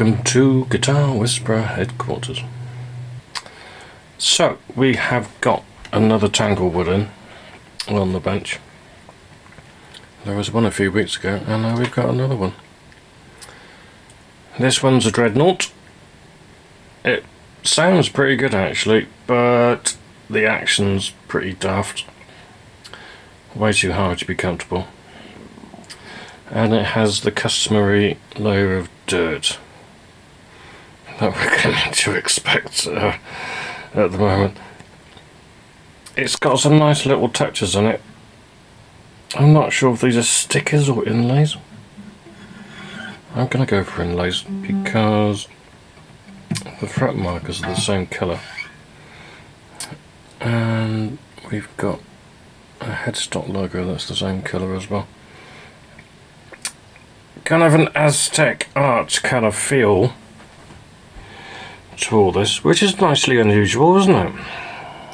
welcome to Guitar Whisperer Headquarters. So, we have got another Tanglewood in on the bench. There was one a few weeks ago, and now we've got another one. This one's a Dreadnought. It sounds pretty good actually, but the action's pretty daft. Way too hard to be comfortable. And it has the customary layer of dirt that we're going to expect at the moment. It's got some nice little touches on it. I'm not sure if these are stickers or inlays. I'm going to go for inlays because the fret markers are the same colour. And we've got a headstock logo that's the same colour as well. Kind of an Aztec art kind of feel to all this, which is nicely unusual, isn't it?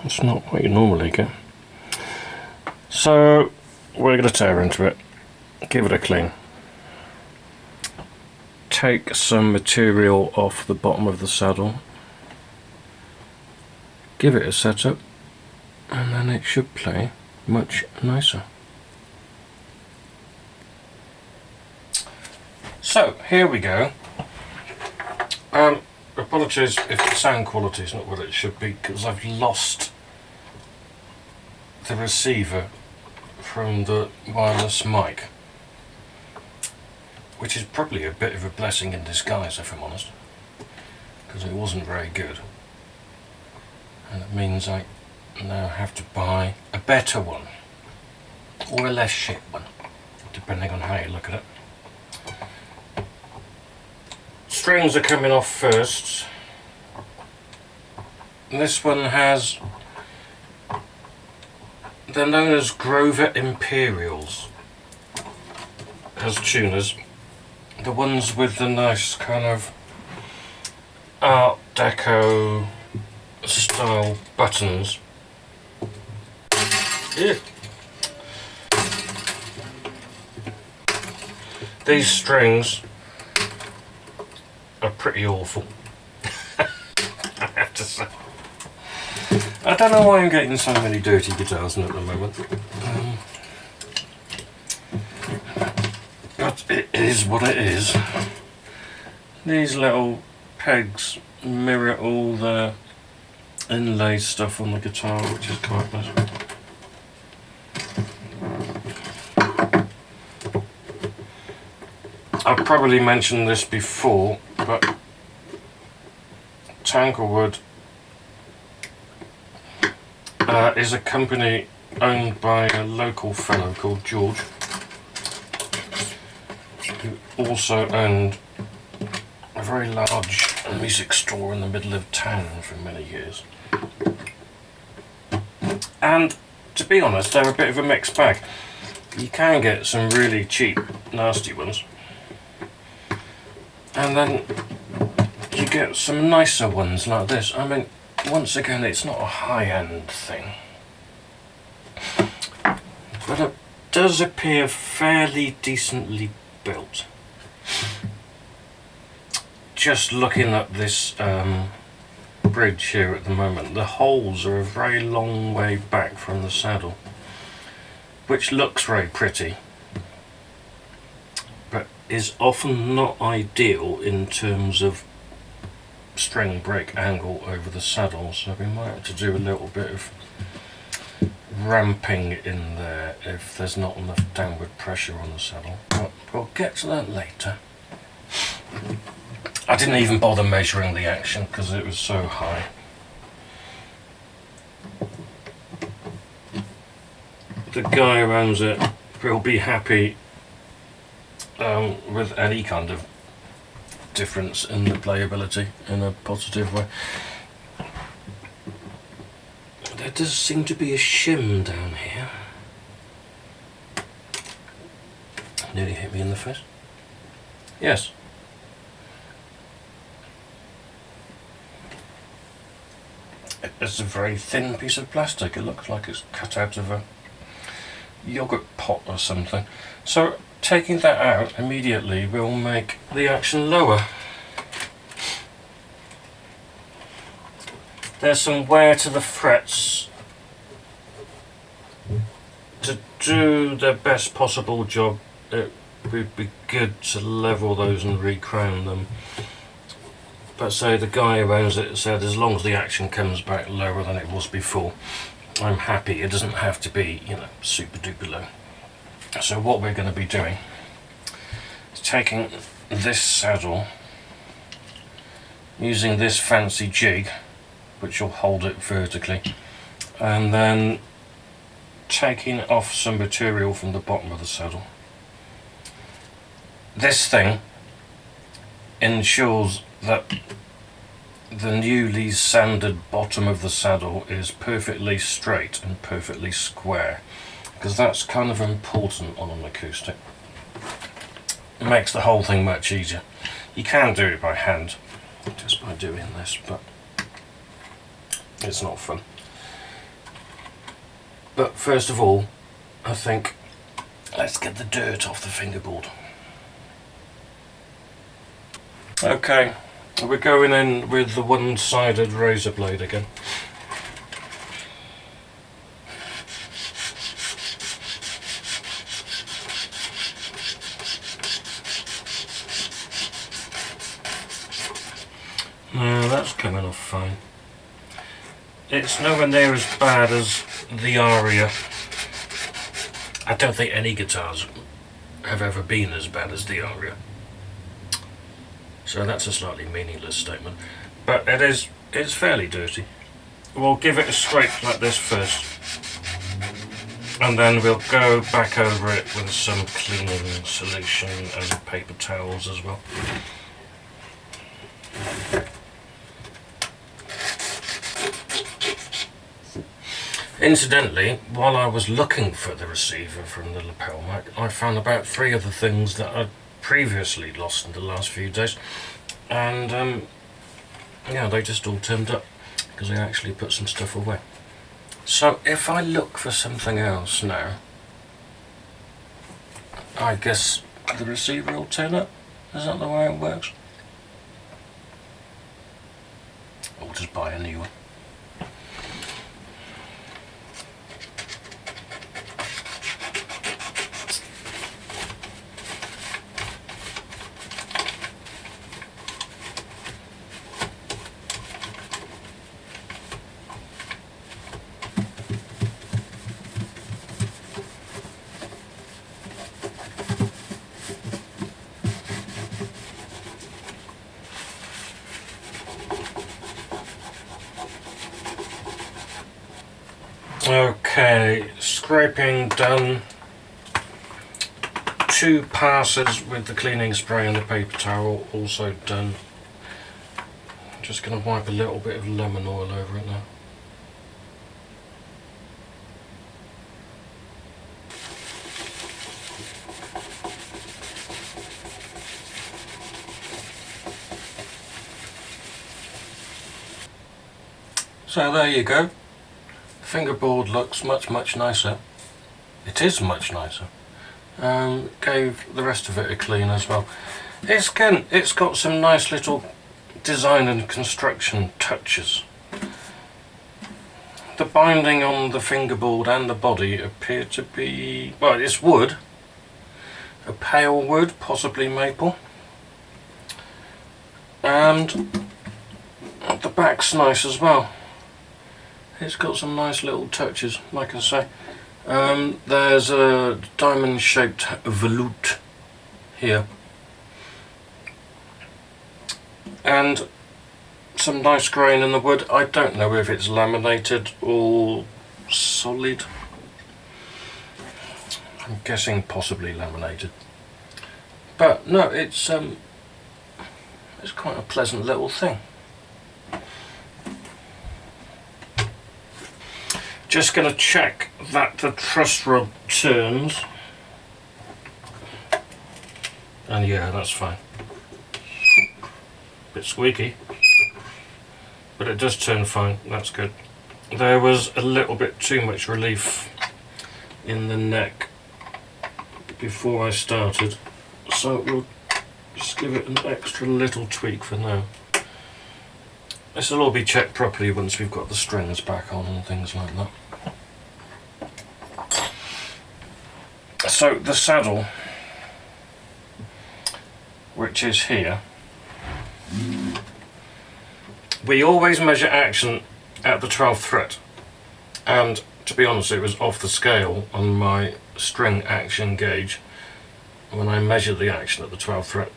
It's not what you normally get. So we're going to tear into it, give it a clean, take some material off the bottom of the saddle, give it a setup, and then it should play much nicer. So, here we go. Apologies if the sound quality is not what it should be, because I've lost the receiver from the wireless mic, which is probably a bit of a blessing in disguise, if I'm honest, because it wasn't very good. And it means I now have to buy a better one, or a less shit one, depending on how you look at it. Strings are coming off first. This one has, they're known as Grover Imperials as tuners. The ones with the nice kind of Art Deco style buttons. Yeah. These strings are pretty awful. I have to say. I don't know why I'm getting so many dirty guitars at the moment. But it is what it is. These little pegs mirror all the inlay stuff on the guitar, which is quite nice. I've probably mentioned this before, but Tanglewood is a company owned by a local fellow called George, who also owned a very large music store in the middle of town for many years. And to be honest, they're a bit of a mixed bag. You can get some really cheap, nasty ones, and then you get some nicer ones like this. I mean, once again, it's not a high-end thing, but it does appear fairly decently built. Just looking at this bridge here at the moment, the holes are a very long way back from the saddle, which looks very pretty, but is often not ideal in terms of string break angle over the saddle, so we might have to do a little bit of ramping in there if there's not enough downward pressure on the saddle, but we'll get to that later. I didn't even bother measuring the action because it was so high. The guy who owns it will be happy with any kind of difference in the playability in a positive way. There does seem to be a shim down here. Nearly hit me in the face. Yes. It's a very thin piece of plastic. It looks like it's cut out of a yogurt pot or something. So taking that out immediately will make the action lower. there's some wear to the frets. To do the best possible job, it would be good to level those and re-crown them. But say the guy who owns it said as long as the action comes back lower than it was before, I'm happy. It doesn't have to be, you know, super duper low. So what we're going to be doing is taking this saddle, using this fancy jig which will hold it vertically, and then taking off some material from the bottom of the saddle. This thing ensures that the newly sanded bottom of the saddle is perfectly straight and perfectly square, because that's kind of important on an acoustic. It makes the whole thing much easier. You can do it by hand, just by doing this, but it's not fun. But first of all, I think let's get the dirt off the fingerboard. Okay, we're going in with the one-sided razor blade again. No, that's coming off fine. It's nowhere near as bad as the Aria. I don't think any guitars have ever been as bad as the Aria. So that's a slightly meaningless statement. But it's fairly dirty. We'll give it a scrape like this first. And then we'll go back over it with some cleaning solution and paper towels as well. Incidentally, while I was looking for the receiver from the lapel mic, I found about 3 other things that I'd previously lost in the last few days, and yeah, they just all turned up because I actually put some stuff away. So if I look for something else now, I guess the receiver will turn up. Is that the way it works? Or just buy a new one. Okay, scraping done. 2 passes with the cleaning spray and the paper towel also done. I'm just going to wipe a little bit of lemon oil over it now. So there you go. Fingerboard looks much nicer. It is much nicer. Gave the rest of it a clean as well. It's got some nice little design and construction touches. The binding on the fingerboard and the body appear to be, well, it's wood, a pale wood, possibly maple, and the back's nice as well. It's got some nice little touches, like I say. There's a diamond-shaped volute here, and some nice grain in the wood. I don't know if it's laminated or solid. I'm guessing possibly laminated. But no, it's quite a pleasant little thing. Just going to check that the truss rod turns, and yeah, that's fine. Bit squeaky, but it does turn fine. That's good. There was a little bit too much relief in the neck before I started, so we'll just give it an extra little tweak for now. This will all be checked properly once we've got the strings back on and things like that. So the saddle, which is here, we always measure action at the 12th fret, and to be honest, it was off the scale on my string action gauge when I measured the action at the 12th fret.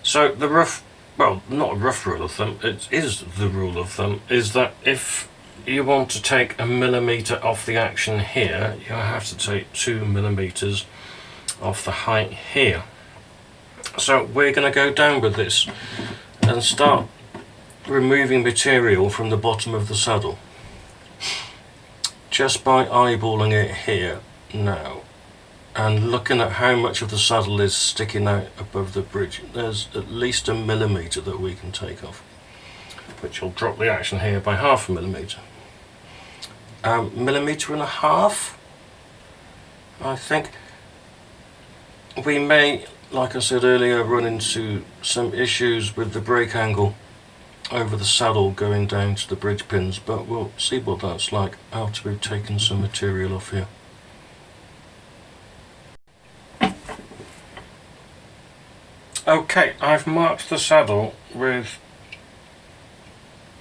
So the rough, well, not a rough rule of thumb, it is the rule of thumb, is that if you want to take a millimetre off the action here, you have to take 2 millimetres off the height here. So we're going to go down with this and start removing material from the bottom of the saddle just by eyeballing it here now and looking at how much of the saddle is sticking out above the bridge. There's at least a millimetre that we can take off, which will drop the action here by 1/2 millimetre. Millimetre and a half, I think. We may, like I said earlier, run into some issues with the brake angle over the saddle going down to the bridge pins, but we'll see what that's like after we've taken some material off here. Okay, I've marked the saddle with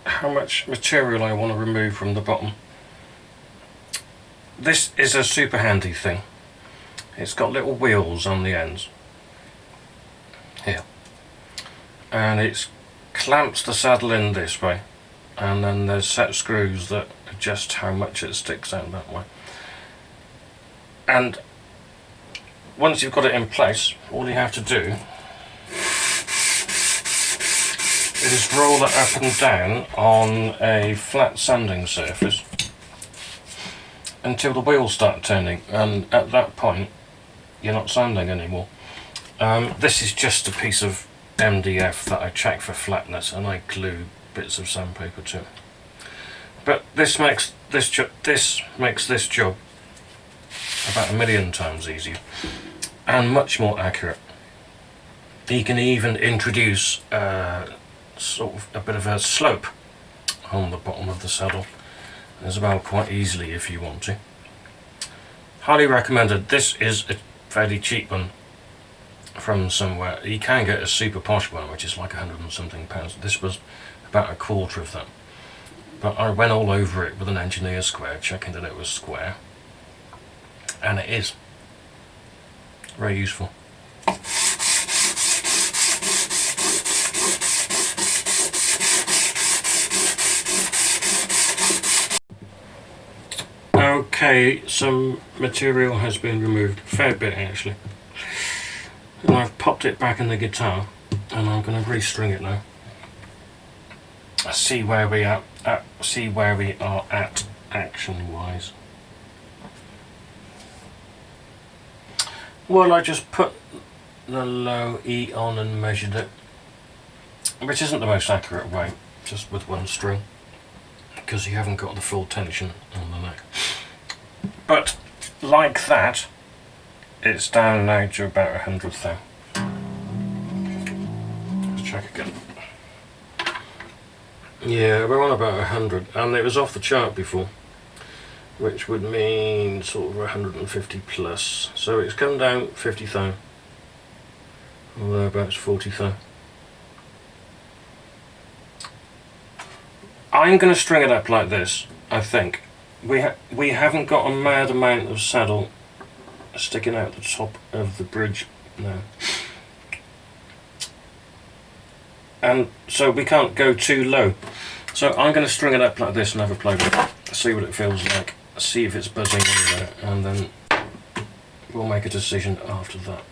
how much material I want to remove from the bottom. This is a super handy thing. It's got little wheels on the ends here, and it clamps the saddle in this way, and then there's set screws that adjust how much it sticks out that way. And once you've got it in place, all you have to do is roll it up and down on a flat sanding surface until the wheels start turning, and at that point you're not sanding anymore. This is just a piece of MDF that I check for flatness, and I glue bits of sandpaper to it. But this makes this job about 1,000,000 times easier and much more accurate. You can even introduce sort of a bit of a slope on the bottom of the saddle as well, quite easily if you want to. Highly recommended. This is a fairly cheap one from somewhere. You can get a super posh one which is like 100 and something pounds. This was about 1/4 of that, but I went all over it with an engineer square, checking that it was square, and it is very useful. Okay, some material has been removed, a fair bit actually, and I've popped it back in the guitar, and I'm going to restring it now. See where we are at action wise. Well, I just put the low E on and measured it, which isn't the most accurate way, just with one string, because you haven't got the full tension on the neck. But like that, it's down now to about 100th now. Let's check again. Yeah, we're on about 100, and it was off the chart before, which would mean sort of 150 plus. So it's come down 50 thou, or thereabouts 40 thou. I'm going to string it up like this, I think. We haven't got a mad amount of saddle sticking out the top of the bridge now, and so we can't go too low. So I'm going to string it up like this and have a play with it, see what it feels like, see if it's buzzing anywhere, and then we'll make a decision after that.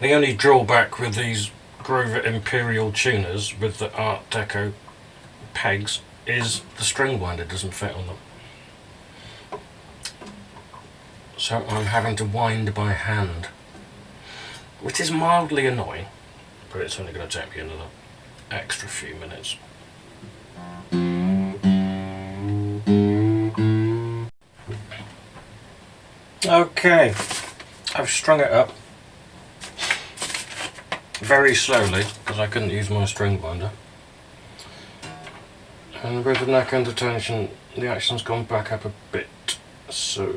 The only drawback with these Grover Imperial tuners with the Art Deco pegs is the string winder doesn't fit on them. So I'm having to wind by hand, which is mildly annoying, but it's only going to take me another extra few minutes. Okay, I've strung it up very slowly because I couldn't use my string binder. And with the neck under tension, the action's gone back up a bit, so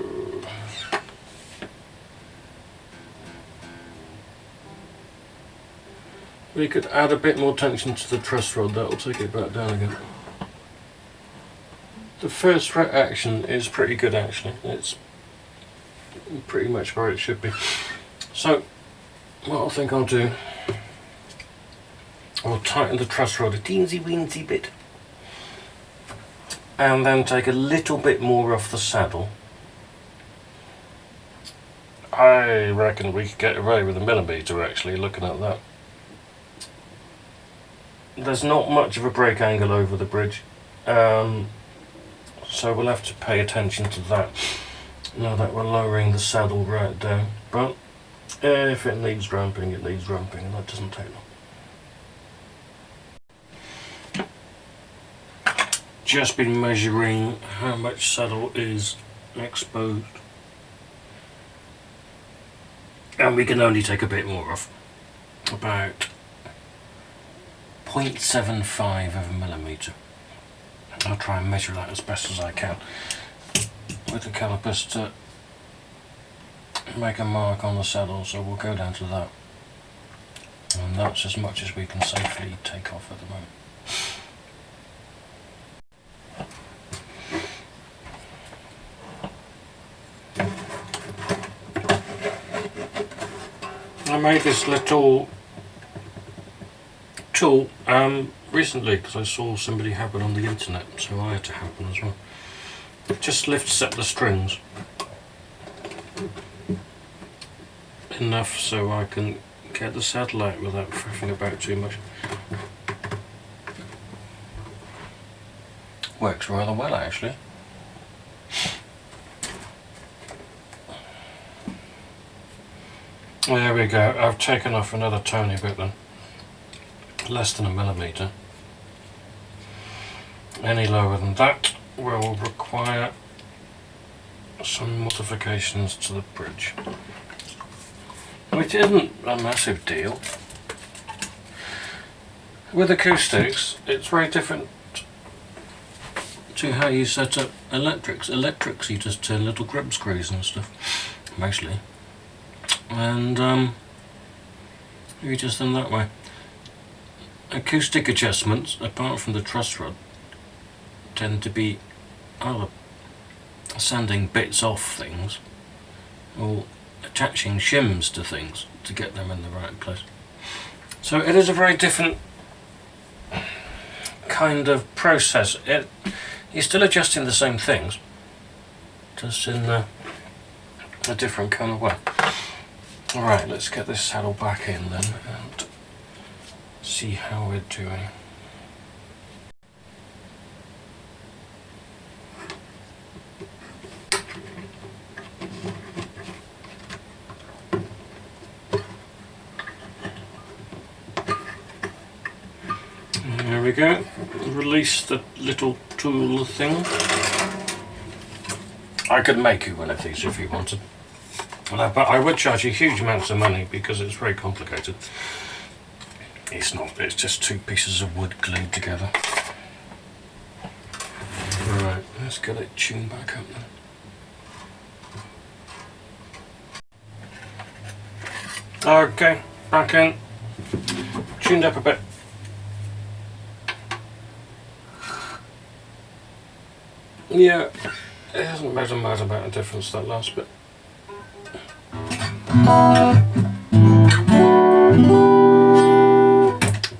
we could add a bit more tension to the truss rod, that'll take it back down again. The first fret action is pretty good actually, it's pretty much where it should be. So what I think I'll do, I'll tighten the truss rod a teensy weensy bit and then take a little bit more off the saddle. I reckon we could get away with a millimetre actually, looking at that. There's not much of a brake angle over the bridge, so we'll have to pay attention to that now that we're lowering the saddle right down. But if it needs ramping, it needs ramping, and that doesn't take long. Just been measuring how much saddle is exposed, and we can only take a bit more off, about 0.75 of a millimetre. I'll try and measure that as best as I can with the calipers to make a mark on the saddle, so we'll go down to that, and that's as much as we can safely take off at the moment. I made this little tool recently because I saw somebody have it on the internet, so I had to have one as well. It just lifts up the strings enough so I can get the saddle out without faffing about too much. Works rather well actually. There we go, I've taken off another tiny bit then, less than a millimetre. Any lower than that will require some modifications to the bridge, which isn't a massive deal. With acoustics, it's very different to how you set up electrics. Electrics, you just turn little grub screws and stuff, mostly, and you just done that way. Acoustic adjustments, apart from the truss rod, tend to be either sanding bits off things or attaching shims to things to get them in the right place. So it is a very different kind of process. You're still adjusting the same things, just in a different kind of way. Alright, let's get this saddle back in then and see how we're doing. There we go. Release the little tool thing. I could make you one of these if you wanted, but I would charge you huge amounts of money because it's very complicated. It's not, it's just two pieces of wood glued together. Right, let's get it tuned back up then. Okay, back in. Tuned up a bit. Yeah, it hasn't made a mad amount of difference, that last bit.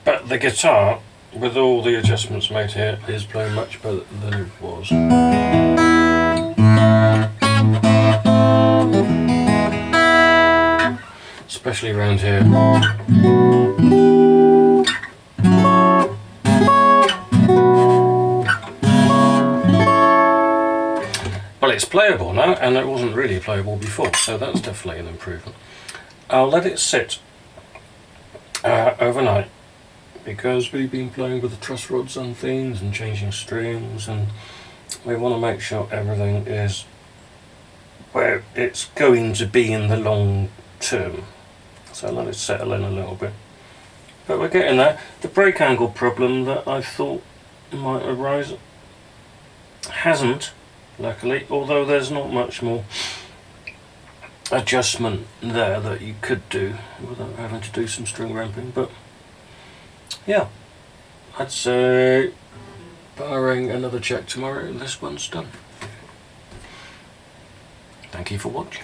But the guitar, with all the adjustments made here, is playing much better than it was. Especially around here. Well, it's playable now, and it wasn't really playable before, so that's definitely an improvement. I'll let it sit overnight, because we've been playing with the truss rods and things and changing strings, and we want to make sure everything is where it's going to be in the long term. So let it settle in a little bit. But we're getting there. The brake angle problem that I thought might arise hasn't, luckily, although there's not much more adjustment there that you could do without having to do some string ramping. But yeah, I'd say barring another check tomorrow, this one's done. Thank you for watching.